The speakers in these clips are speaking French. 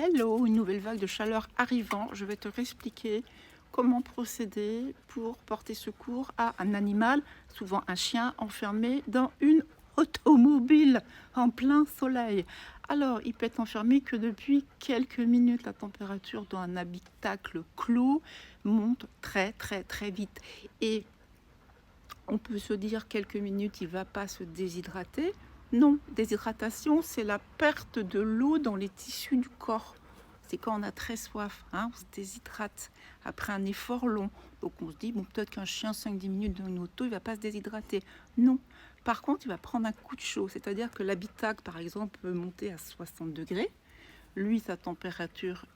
Hello, une nouvelle vague de chaleur arrivant. Je vais te réexpliquer comment procéder pour porter secours à un animal, souvent un chien, enfermé dans une automobile en plein soleil. Alors, il peut être enfermé que depuis quelques minutes. La température dans un habitacle clos monte très vite. Et on peut se dire quelques minutes, il ne va pas se déshydrater. Non, déshydratation, c'est la perte de l'eau dans les tissus du corps. C'est quand on a très soif, hein, on se déshydrate après un effort long. Donc on se dit, bon, peut-être qu'un chien 5-10 minutes dans une auto, il ne va pas se déshydrater. Non. Par contre, il va prendre un coup de chaud. C'est-à-dire que l'habitacle, par exemple, peut monter à 60 degrés. Lui, sa température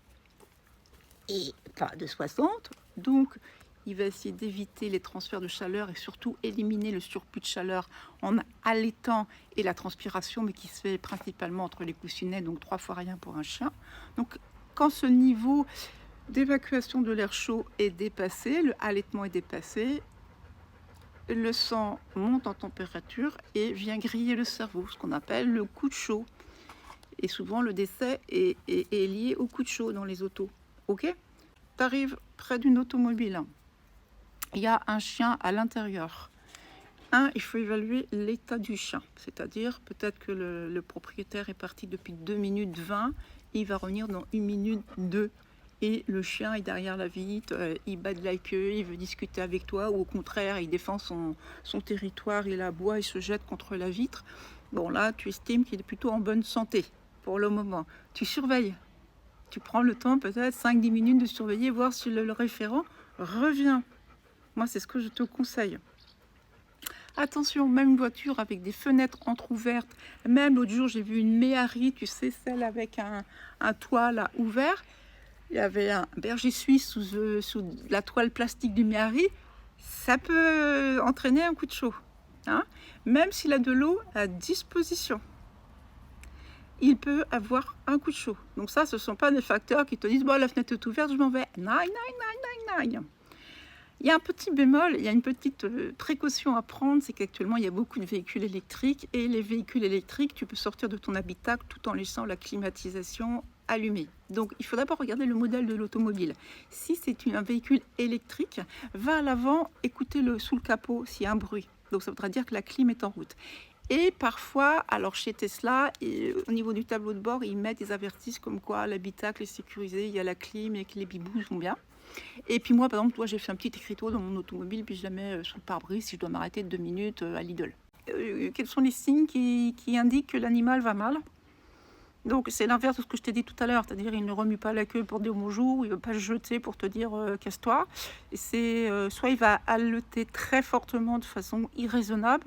est pas de 60. Donc, il va essayer d'éviter les transferts de chaleur et surtout éliminer le surplus de chaleur en allaitant et la transpiration, mais qui se fait principalement entre les coussinets, donc 3 fois rien pour un chien. Donc, quand ce niveau d'évacuation de l'air chaud est dépassé, le allaitement est dépassé, le sang monte en température et vient griller le cerveau, ce qu'on appelle le coup de chaud. Et souvent, le décès est lié au coup de chaud dans les autos. Ok ? Tu arrives près d'une automobile. Il y a un chien à l'intérieur. Il faut évaluer l'état du chien. C'est-à-dire, peut-être que le propriétaire est parti depuis 2 minutes 20, il va revenir dans 1 minute 2. Et le chien est derrière la vitre, il bat de la queue, il veut discuter avec toi, ou au contraire, il défend son territoire, il aboie, il se jette contre la vitre. Bon, là, tu estimes qu'il est plutôt en bonne santé pour le moment. Tu surveilles. Tu prends le temps, peut-être 5-10 minutes de surveiller, voir si le référent revient. Moi, c'est ce que je te conseille. Attention, même une voiture avec des fenêtres entrouvertes. Même l'autre jour, j'ai vu une Méhari, tu sais, celle avec un toit là ouvert. Il y avait un berger suisse sous la toile plastique du Méhari. Ça peut entraîner un coup de chaud. Hein, même s'il a de l'eau à disposition, il peut avoir un coup de chaud. Donc ça, ce ne sont pas des facteurs qui te disent « bon, la fenêtre est ouverte, je m'en vais ». Naï. Il y a un petit bémol, il y a une petite précaution à prendre, c'est qu'actuellement, il y a beaucoup de véhicules électriques. Et les véhicules électriques, tu peux sortir de ton habitacle tout en laissant la climatisation allumée. Donc, il faut d'abord regarder le modèle de l'automobile. Si c'est un véhicule électrique, va à l'avant, écoutez sous le capot s'il y a un bruit. Donc, ça voudra dire que la clim est en route. Et parfois, alors chez Tesla, au niveau du tableau de bord, ils mettent des avertissements comme quoi l'habitacle est sécurisé, il y a la clim et que les bibous vont bien. Et puis moi, par exemple, j'ai fait un petit écriteau dans mon automobile, puis je la mets sous le pare-brise si je dois m'arrêter de 2 minutes à Lidl. Quels sont les signes qui indiquent que l'animal va mal ? Donc c'est l'inverse de ce que je t'ai dit tout à l'heure, c'est-à-dire il ne remue pas la queue pour dire bonjour, il ne va pas se jeter pour te dire casse-toi. C'est soit il va haleter très fortement de façon irraisonnable,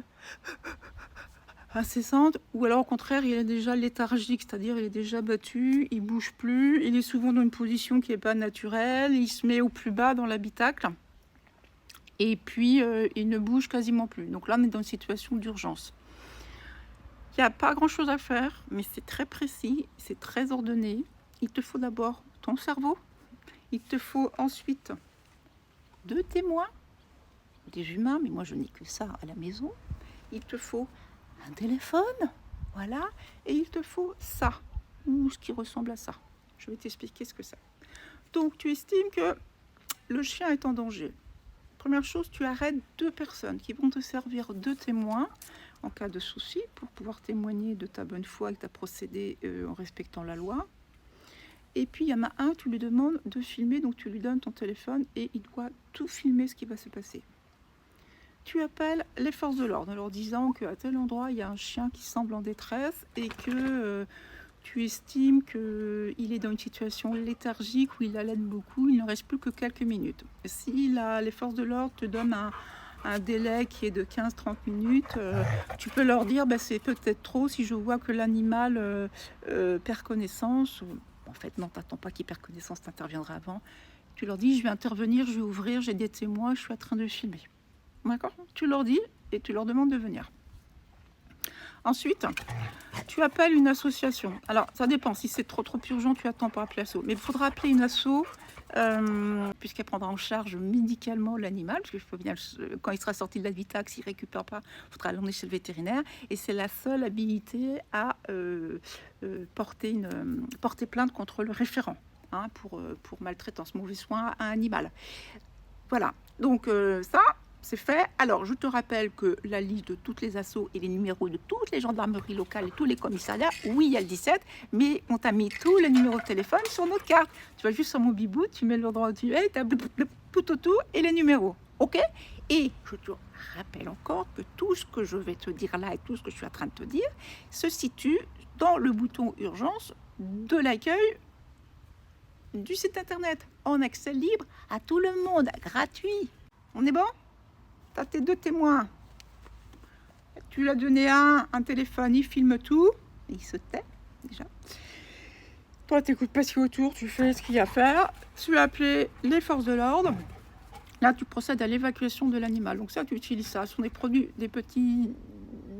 incessante, ou alors au contraire il est déjà léthargique, c'est-à-dire il est déjà battu, il bouge plus, il est souvent dans une position qui n'est pas naturelle, il se met au plus bas dans l'habitacle et puis il ne bouge quasiment plus. Donc là on est dans une situation d'urgence. Il n'y a pas grand-chose à faire, mais c'est très précis, c'est très ordonné. Il te faut d'abord ton cerveau, il te faut ensuite 2 témoins, des humains, mais moi je n'ai que ça à la maison. Il te faut un téléphone, voilà, et il te faut ça, ou ce qui ressemble à ça. Je vais t'expliquer ce que c'est. Donc, tu estimes que le chien est en danger. Première chose, tu arrêtes 2 personnes qui vont te servir de témoins en cas de souci pour pouvoir témoigner de ta bonne foi et que tu as procédé en respectant la loi. Et puis, il y en a un, tu lui demandes de filmer, donc tu lui donnes ton téléphone et il doit tout filmer ce qui va se passer. Tu appelles les forces de l'ordre en leur disant qu'à tel endroit, il y a un chien qui semble en détresse et que tu estimes qu'il est dans une situation léthargique où il haleine beaucoup, il ne reste plus que quelques minutes. Si les forces de l'ordre te donnent un délai qui est de 15-30 minutes, tu peux leur dire c'est peut-être trop si je vois que l'animal perd connaissance. En fait, non, t'attends pas qu'il perd connaissance, tu interviendras avant. Tu leur dis, je vais intervenir, je vais ouvrir, j'ai des témoins, je suis en train de filmer. D'accord ? Tu leur dis et tu leur demandes de venir. Ensuite, tu appelles une association. Alors, ça dépend. Si c'est trop urgent, tu attends pour appeler l'asso. Mais il faudra appeler une asso puisqu'elle prendra en charge médicalement l'animal, parce qu'il faut bien, quand il sera sorti de l'habitat, s'il ne récupère pas, il faudra l'emmener chez le vétérinaire, et c'est la seule habilitée à porter plainte contre le référent, hein, pour maltraitance, mauvais soin à un animal. Voilà, donc ça, c'est fait. Alors, je te rappelle que la liste de toutes les assos et les numéros de toutes les gendarmeries locales et tous les commissariats, oui, il y a le 17, mais on t'a mis tous les numéros de téléphone sur notre carte. Tu vas juste sur mon bibou, tu mets l'endroit où tu es, tu as tout et les numéros. OK? Et je te rappelle encore que tout ce que je vais te dire là et tout ce que je suis en train de te dire se situe dans le bouton urgence de l'accueil du site internet, en accès libre à tout le monde, gratuit. On est bon? T'as tes 2 témoins. Tu l'as donné un téléphone, il filme tout. Il se tait, déjà. Toi, t'écoutes pas ce qu'il y a autour, tu fais ce qu'il y a à faire. Tu as appelé les forces de l'ordre. Là, tu procèdes à l'évacuation de l'animal. Donc ça, tu utilises ça. Ce sont des produits, des petits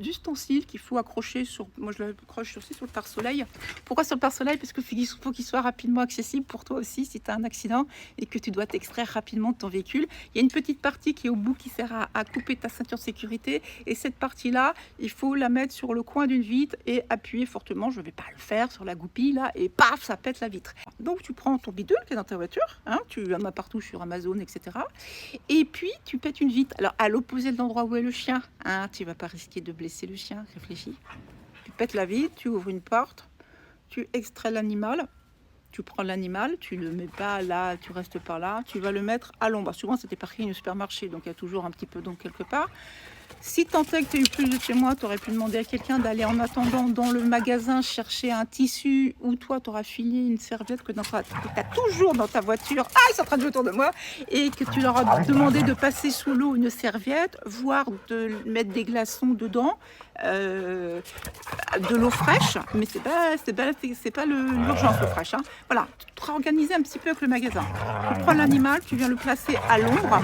ustensiles qu'il faut accrocher sur... Moi, je l'accroche aussi sur le pare-soleil. Pourquoi sur le pare-soleil? Parce qu'il faut qu'il soit rapidement accessible pour toi aussi si tu as un accident et que tu dois t'extraire rapidement de ton véhicule. Il y a une petite partie qui est au bout qui sert à couper ta ceinture de sécurité. Et cette partie-là, il faut la mettre sur le coin d'une vitre et appuyer fortement. Je ne vais pas le faire sur la goupille, là. Et paf, ça pète la vitre. Donc, tu prends ton bidule qui est dans ta voiture. Hein, tu en as partout sur Amazon, etc. Et puis, tu pètes une vitre. Alors, à l'opposé de l'endroit où est le chien. Hein, tu ne vas pas risquer de blesser le chien, réfléchis. Tu pètes la vitre, tu ouvres une porte, tu extrais l'animal, tu prends l'animal, tu le mets pas là, tu restes pas là, tu vas le mettre à l'ombre. Souvent, c'était parking au supermarché, donc il y a toujours un petit peu d'ombre quelque part. Si tant est que tu as eu plus de chez moi, tu aurais pu demander à quelqu'un d'aller en attendant dans le magasin chercher un tissu ou toi, tu auras filé une serviette que tu as toujours dans ta voiture. Ah, ils sont en train de jouer autour de moi. Et que tu leur as demandé de passer sous l'eau une serviette, voire de mettre des glaçons dedans, de l'eau fraîche. Mais c'est pas l'urgence, l'eau fraîche. Hein. Voilà, tu vas organiser un petit peu avec le magasin. Tu prends l'animal, tu viens le placer à l'ombre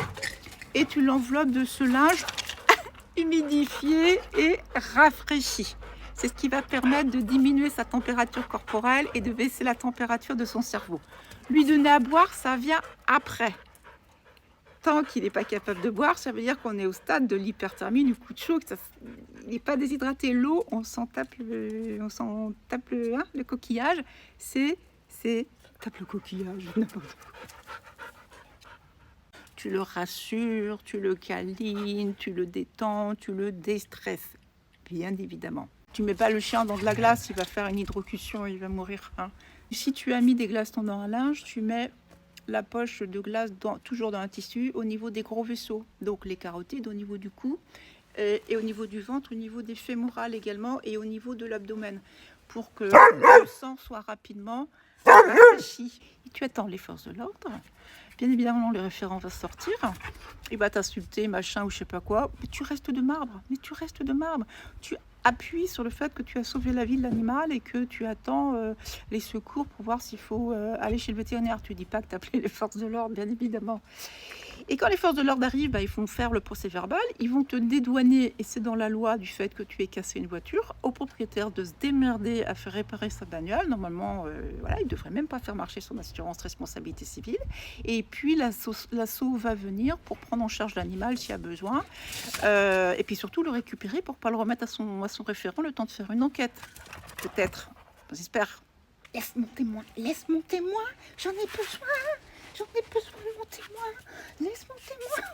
et tu l'enveloppes de ce linge humidifié et rafraîchi. C'est ce qui va permettre de diminuer sa température corporelle et de baisser la température de son cerveau. Lui donner à boire, ça vient après. Tant qu'il n'est pas capable de boire, ça veut dire qu'on est au stade de l'hyperthermie, du coup de chaud, il n'est pas déshydraté. L'eau, on s'en tape le coquillage. Tape le coquillage, n'importe quoi. Tu le rassures, tu le câlines, tu le détends, tu le déstresses, bien évidemment. Tu mets pas le chien dans de la glace, il va faire une hydrocution, il va mourir. Hein. Si tu as mis des glacetons dans un linge, tu mets la poche de glace toujours dans un tissu au niveau des gros vaisseaux, donc les carotides au niveau du cou et au niveau du ventre, au niveau des fémorales également et au niveau de l'abdomen, pour que le sang soit rapidement rafraîchi. Et tu attends les forces de l'ordre. Bien évidemment, le référent va sortir, il va t'insulter, machin ou je sais pas quoi, mais tu restes de marbre, Tu appuies sur le fait que tu as sauvé la vie de l'animal et que tu attends les secours pour voir s'il faut aller chez le vétérinaire. Tu dis pas que tu as appelé les forces de l'ordre, bien évidemment. Et quand les forces de l'ordre arrivent, ils vont faire le procès verbal, ils vont te dédouaner, et c'est dans la loi du fait que tu aies cassé une voiture, au propriétaire de se démerder à faire réparer sa bagnole. Normalement, il ne devrait même pas faire marcher son assurance responsabilité civile. Et puis l'assaut va venir pour prendre en charge l'animal s'il y a besoin, et puis surtout le récupérer pour ne pas le remettre à son référent le temps de faire une enquête. Peut-être, j'espère. Laisse mon témoin, j'en ai besoin de mon témoin, laisse mon témoin.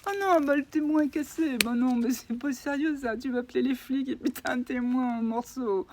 Oh non, le témoin est cassé. Non, mais c'est pas sérieux ça. Tu vas appeler les flics et puis t'as un témoin en morceaux.